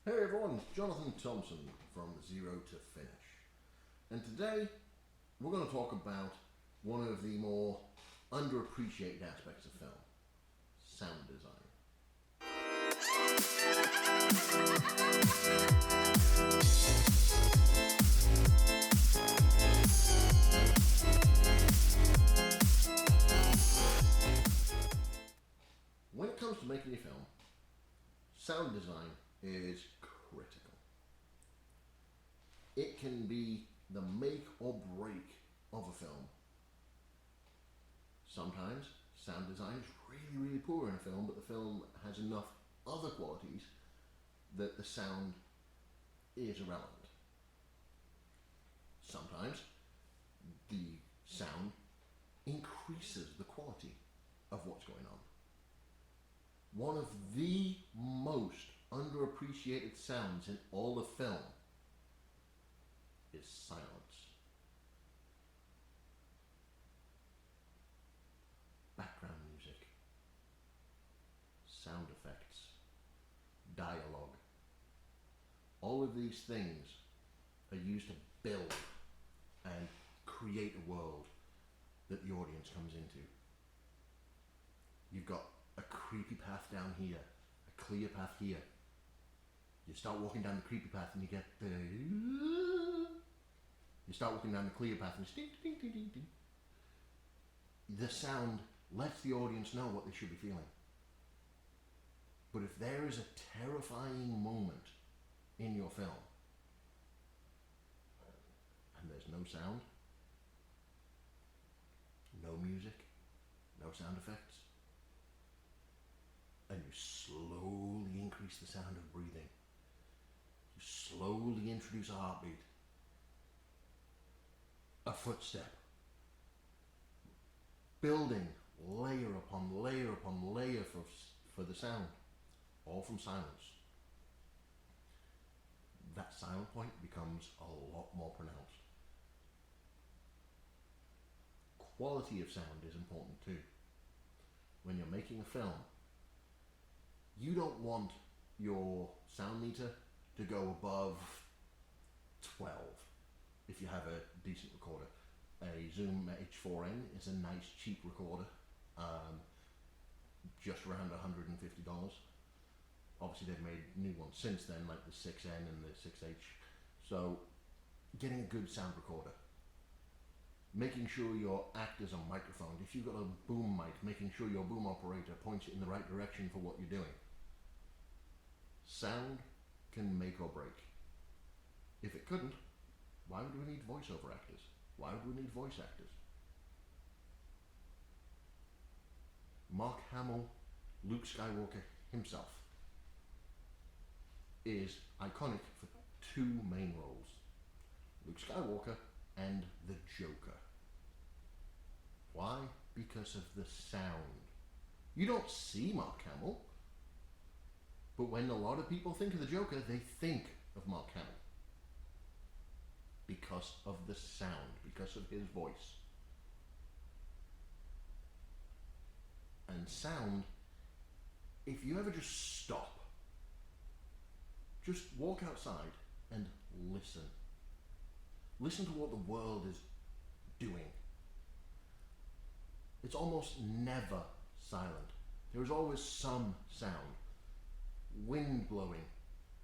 Hey everyone, it's Jonathan Thompson from Zero to Finish. And today we're going to talk about one of the more underappreciated aspects of film, sound design. When it comes to making a film, sound design is critical. It can be the make or break of a film. Sometimes sound design is really poor in a film, but the film has enough other qualities that the sound is irrelevant. Sometimes the sound increases the quality of what's going on. One of the most underappreciated sounds in all of film is silence. Background music, sound effects, dialogue. All of these things are used to build and create a world that the audience comes into. You've got a creepy path down here, a clear path here. You start walking down the creepy path and you get the... You start walking down the clear path and it's ding, ding, ding, ding, ding. The sound lets the audience know what they should be feeling. But if there is a terrifying moment in your film and there's no sound, no music, no sound effects, and you slowly increase the sound of breathing, you slowly introduce a heartbeat, a footstep, building layer upon layer upon layer for the sound, all from silence. That silent point becomes a lot more pronounced. Quality of sound is important too. When you're making a film, you don't want your sound meter to go above 12 if you have a decent recorder. A Zoom H4n is a nice cheap recorder, just around $150. Obviously they've made new ones since then, like the 6N and the 6H. So getting a good sound recorder, making sure your actor's on microphone. If you've got a boom mic, making sure your boom operator points it in the right direction for what you're doing. Sound can make or break. If it couldn't, why would we need voiceover actors? Why would we need voice actors? Mark Hamill, Luke Skywalker himself, is iconic for two main roles. Luke Skywalker and the Joker. Why? Because of the sound. You don't see Mark Hamill, but when a lot of people think of the Joker, they think of Mark Hamill. Because of the sound, because of his voice. And sound, if you ever just stop, just walk outside and listen. Listen to what the world is doing. It's almost never silent. There is always some sound. Wind blowing,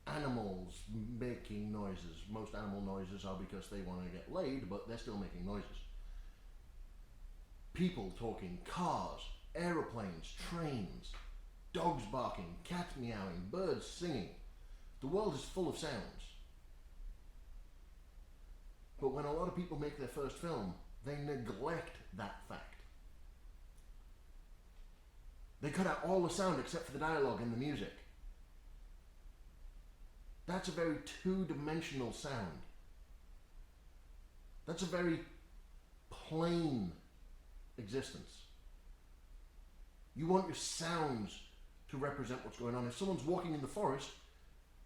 animals making noises. Most animal noises are because they want to get laid, but they're still making noises. People talking, cars, aeroplanes, trains, dogs barking, cats meowing, birds singing. The world is full of sounds. But when a lot of people make their first film, they neglect that fact. They cut out all the sound except for the dialogue and the music. That's a very two-dimensional sound. That's a very plain existence. You want your sounds to represent what's going on. If someone's walking in the forest,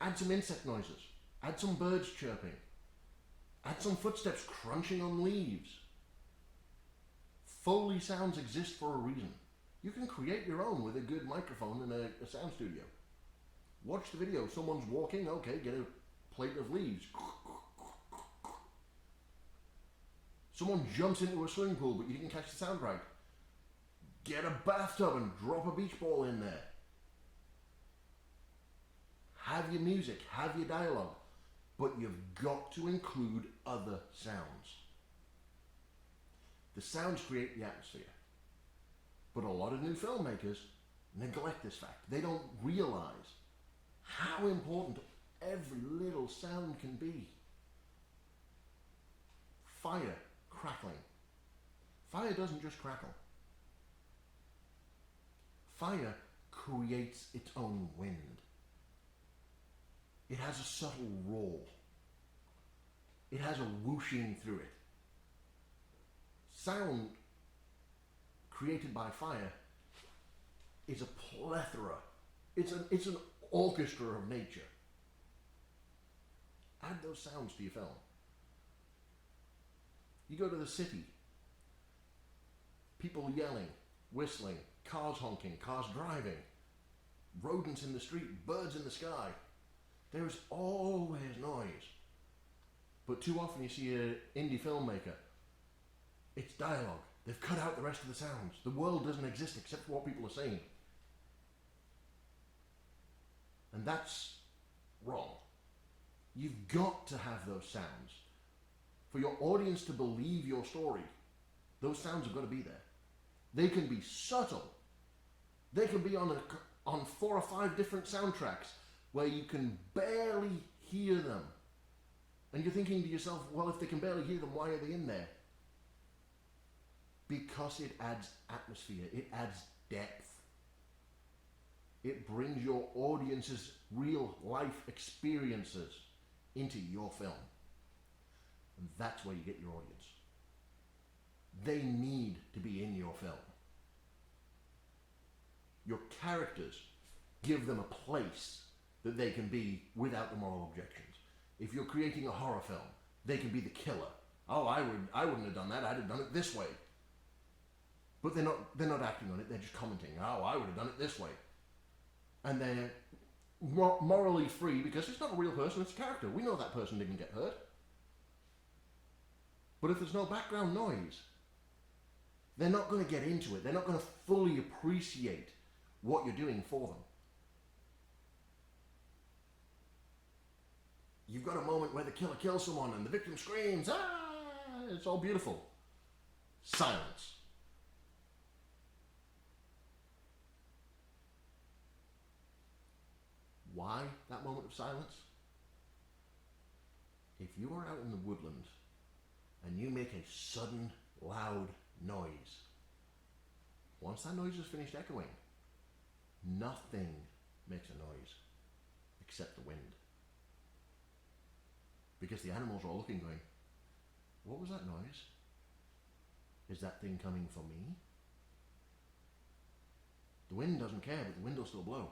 add some insect noises. Add some birds chirping. Add some footsteps crunching on leaves. Foley sounds exist for a reason. You can create your own with a good microphone in a sound studio. Watch the video. Someone's walking. Okay, get a plate of leaves. Someone jumps into a swimming pool, but you didn't catch the sound right. Get a bathtub and drop a beach ball in there. Have your music, have your dialogue, but you've got to include other sounds. The sounds create the atmosphere. But a lot of new filmmakers neglect this fact. They don't realize how important every little sound can be. Fire crackling. Fire doesn't just crackle. Fire creates its own wind. It has a subtle roar. It has a whooshing through it. Sound created by fire is a plethora. It's an orchestra of nature. Add those sounds to your film. You go to the city, people yelling, whistling, cars honking, cars driving, rodents in the street, birds in the sky. There is always noise. But too often you see an indie filmmaker, it's dialogue. They've cut out the rest of the sounds. The world doesn't exist except for what people are saying. And that's wrong. You've got to have those sounds. For your audience to believe your story, those sounds have got to be there. They can be subtle. They can be on 4 or 5 different soundtracks where you can barely hear them. And you're thinking to yourself, well, if they can barely hear them, why are they in there? Because it adds atmosphere, it adds depth. It brings your audience's real life experiences into your film. And that's where you get your audience. They need to be in your film. Your characters, give them a place that they can be without the moral objections. If you're creating a horror film, they can be the killer. Oh, I wouldn't have done that. I'd have done it this way. But they're not acting on it. They're just commenting. Oh, I would have done it this way. And they're morally free because it's not a real person. It's a character. We know that person didn't get hurt. But if there's no background noise, they're not going to get into it. They're not going to fully appreciate what you're doing for them. You've got a moment where the killer kills someone and the victim screams, ah, it's all beautiful. Silence. Why that moment of silence? If you are out in the woodland and you make a sudden, loud noise, once that noise is finished echoing, nothing makes a noise except the wind. Because the animals are all looking, going, what was that noise? Is that thing coming for me? The wind doesn't care, but the wind will still blow.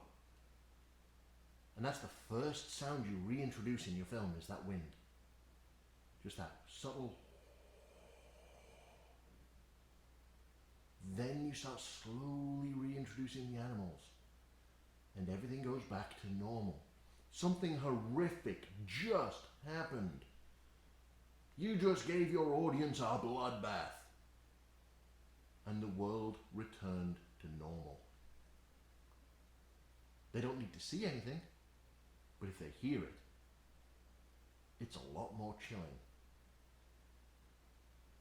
And that's the first sound you reintroduce in your film, is that wind. Just that subtle. Then you start slowly reintroducing the animals. And everything goes back to normal. Something horrific just happened. You just gave your audience a bloodbath. And the world returned to normal. They don't need to see anything, but if they hear it, it's a lot more chilling.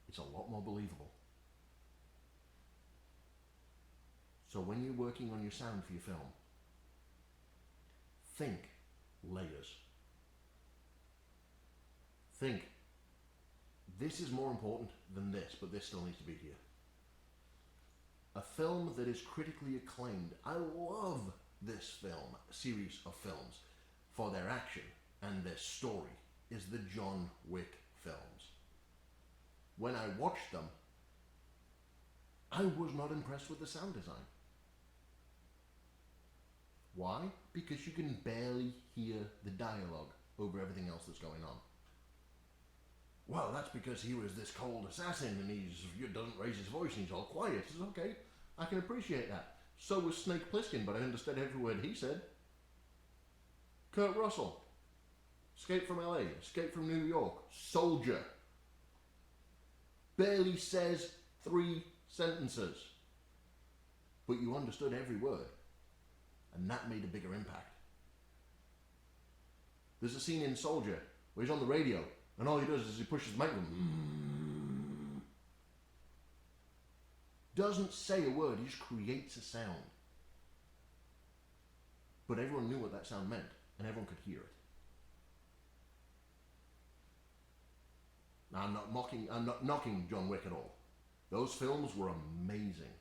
It's a lot more believable. So when you're working on your sound for your film, think layers. Think, this is more important than this, but this still needs to be here. A film that is critically acclaimed. I love this film, series of films, for their action and their story, is the John Wick films. When I watched them, I was not impressed with the sound design. Why? Because you can barely hear the dialogue over everything else that's going on. Well, that's because he was this cold assassin and he doesn't raise his voice and he's all quiet. It's okay, I can appreciate that. So was Snake Plissken, but I understood every word he said. Kurt Russell, Escape from LA, Escape from New York, Soldier. Barely says 3 sentences, but you understood every word, and that made a bigger impact. There's a scene in Soldier where he's on the radio, and all he does is he pushes the mic and doesn't say a word, he just creates a sound. But everyone knew what that sound meant, and everyone could hear it. Now, I'm not knocking John Wick at all. Those films were amazing.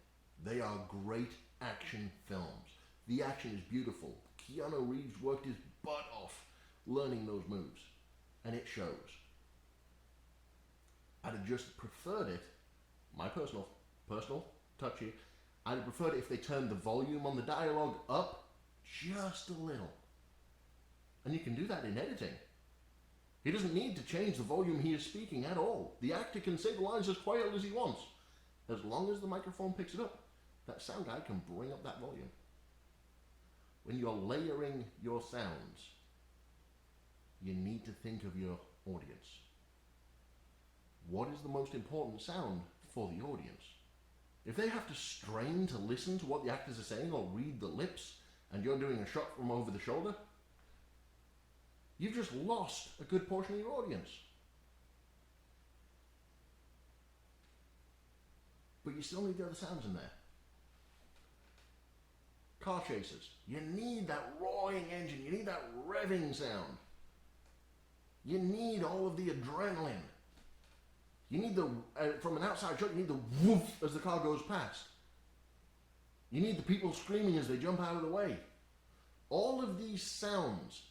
They are great action films. The action is beautiful. Keanu Reeves worked his butt off learning those moves, and it shows. I'd have just preferred it, my personal touch here, I'd have preferred it if they turned the volume on the dialogue up just a little. And you can do that in editing. He doesn't need to change the volume he is speaking at all. The actor can say the lines as quietly as he wants. As long as the microphone picks it up, that sound guy can bring up that volume. When you're layering your sounds, you need to think of your audience. What is the most important sound for the audience? If they have to strain to listen to what the actors are saying or read the lips, and you're doing a shot from over the shoulder, you've just lost a good portion of your audience. But you still need the other sounds in there. Car chases. You need that roaring engine. You need that revving sound. You need all of the adrenaline. You need the, from an outside shot, you need the woof as the car goes past. You need the people screaming as they jump out of the way. All of these sounds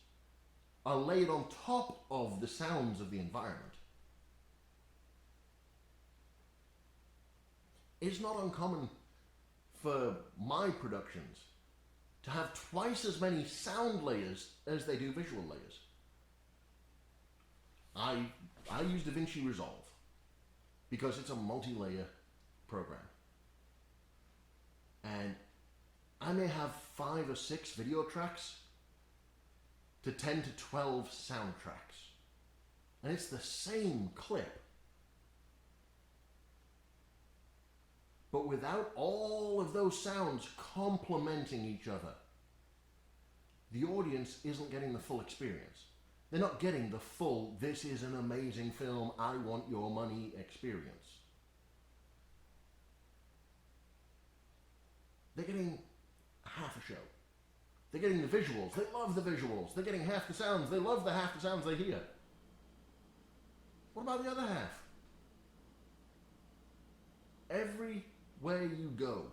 are laid on top of the sounds of the environment. It's not uncommon for my productions to have twice as many sound layers as they do visual layers. I use DaVinci Resolve because it's a multi-layer program. And I may have 5 or 6 video tracks to 10 to 12 soundtracks. And it's the same clip. But without all of those sounds complementing each other, the audience isn't getting the full experience. They're not getting the full, this is an amazing film, I want your money experience. They're getting half a show. They're getting the visuals. They love the visuals. They're getting half the sounds. They love the half the sounds they hear. What about the other half? Everywhere you go,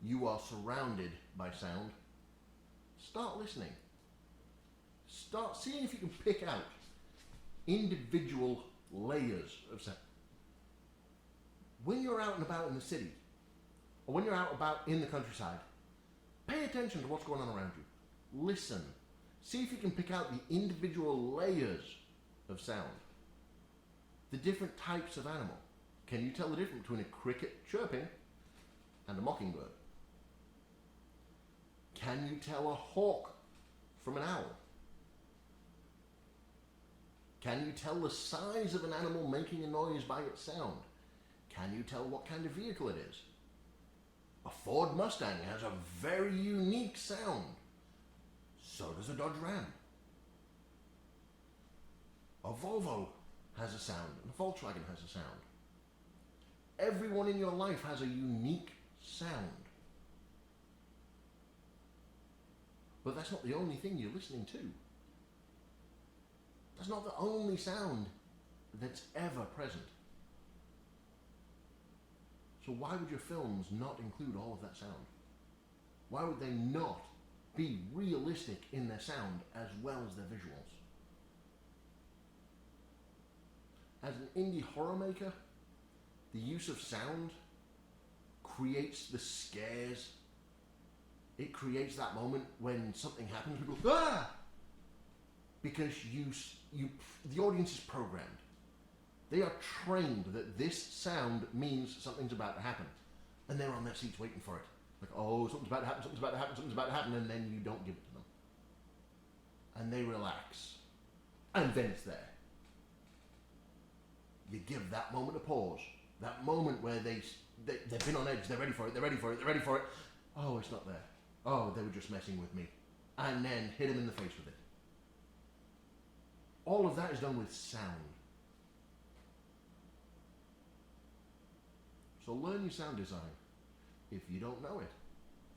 you are surrounded by sound. Start listening. Start seeing if you can pick out individual layers of sound. When you're out and about in the city, or when you're out about in the countryside, pay attention to what's going on around you. Listen. See if you can pick out the individual layers of sound. The different types of animal. Can you tell the difference between a cricket chirping and a mockingbird? Can you tell a hawk from an owl? Can you tell the size of an animal making a noise by its sound? Can you tell what kind of vehicle it is? A Ford Mustang has a very unique sound. So does a Dodge Ram. A Volvo has a sound, and a Volkswagen has a sound. Everyone in your life has a unique sound. But that's not the only thing you're listening to. That's not the only sound that's ever present. So why would your films not include all of that sound? Why would they not be realistic in their sound as well as their visuals? As an indie horror maker, the use of sound creates the scares. It creates that moment when something happens, we go, ah! Because the audience is programmed. They are trained that this sound means something's about to happen. And they're on their seats waiting for it. Like, oh, something's about to happen, something's about to happen, something's about to happen, and then you don't give it to them. and they relax, and then it's there. You give that moment a pause, that moment where they've been on edge, they're ready for it. Oh, it's not there. Oh, they were just messing with me. And then hit them in the face with it. All of that is done with sound. So learn your sound design. If you don't know it,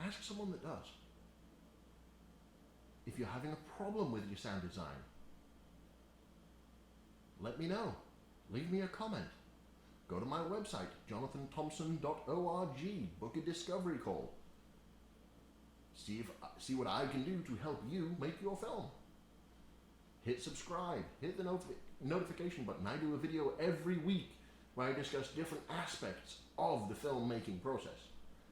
ask someone that does. If you're having a problem with your sound design, let me know. Leave me a comment. Go to my website, jonathanthompson.org. Book a discovery call. See what I can do to help you make your film. Hit subscribe. Hit the notification button. I do a video every week where I discuss different aspects of the filmmaking process.